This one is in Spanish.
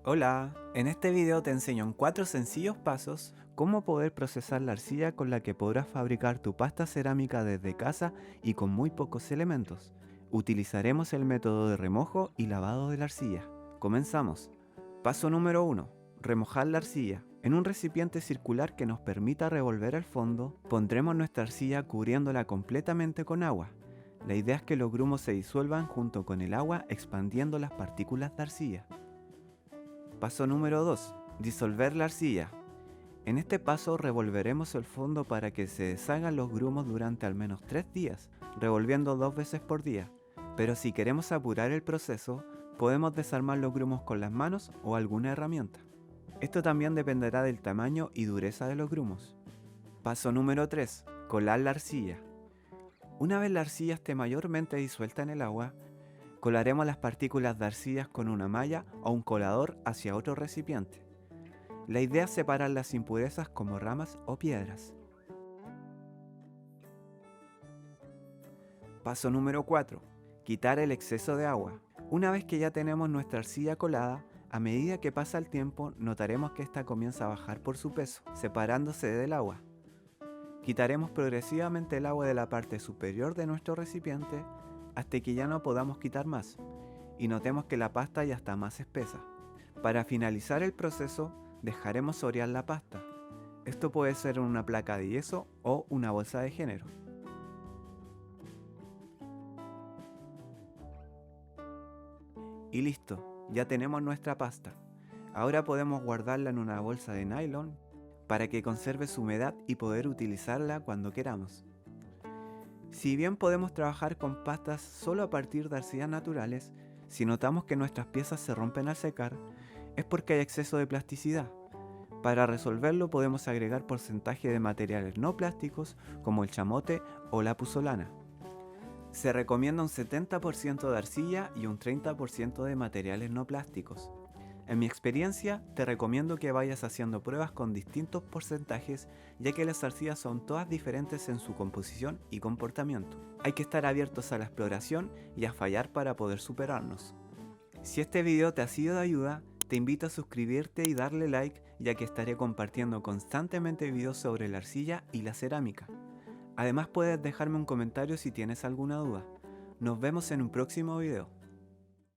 Hola, en este video te enseño en 4 sencillos pasos cómo poder procesar la arcilla con la que podrás fabricar tu pasta cerámica desde casa y con muy pocos elementos. Utilizaremos el método de remojo y lavado de la arcilla. Comenzamos. Paso número 1. Remojar la arcilla. En un recipiente circular que nos permita revolver el fondo, pondremos nuestra arcilla cubriéndola completamente con agua. La idea es que los grumos se disuelvan junto con el agua expandiendo las partículas de arcilla. Paso número 2. Disolver la arcilla. En este paso revolveremos el fondo para que se deshagan los grumos durante al menos 3 días, revolviendo 2 veces por día. Pero si queremos apurar el proceso, podemos desarmar los grumos con las manos o alguna herramienta. Esto también dependerá del tamaño y dureza de los grumos. Paso número 3. Colar la arcilla. Una vez la arcilla esté mayormente disuelta en el agua, colaremos las partículas de arcillas con una malla o un colador hacia otro recipiente. La idea es separar las impurezas como ramas o piedras. Paso número 4. Quitar el exceso de agua. Una vez que ya tenemos nuestra arcilla colada, a medida que pasa el tiempo notaremos que ésta comienza a bajar por su peso, separándose del agua. Quitaremos progresivamente el agua de la parte superior de nuestro recipiente hasta que ya no podamos quitar más y notemos que la pasta ya está más espesa. Para finalizar el proceso, dejaremos orear la pasta. Esto puede ser una placa de yeso o una bolsa de género. Y listo, ya tenemos nuestra pasta. Ahora podemos guardarla en una bolsa de nylon para que conserve su humedad y poder utilizarla cuando queramos. Si bien podemos trabajar con pastas solo a partir de arcillas naturales, si notamos que nuestras piezas se rompen al secar, es porque hay exceso de plasticidad. Para resolverlo podemos agregar porcentaje de materiales no plásticos como el chamote o la puzzolana. Se recomienda un 70% de arcilla y un 30% de materiales no plásticos. En mi experiencia, te recomiendo que vayas haciendo pruebas con distintos porcentajes, ya que las arcillas son todas diferentes en su composición y comportamiento. Hay que estar abiertos a la exploración y a fallar para poder superarnos. Si este video te ha sido de ayuda, te invito a suscribirte y darle like, ya que estaré compartiendo constantemente videos sobre la arcilla y la cerámica. Además puedes dejarme un comentario si tienes alguna duda. Nos vemos en un próximo video.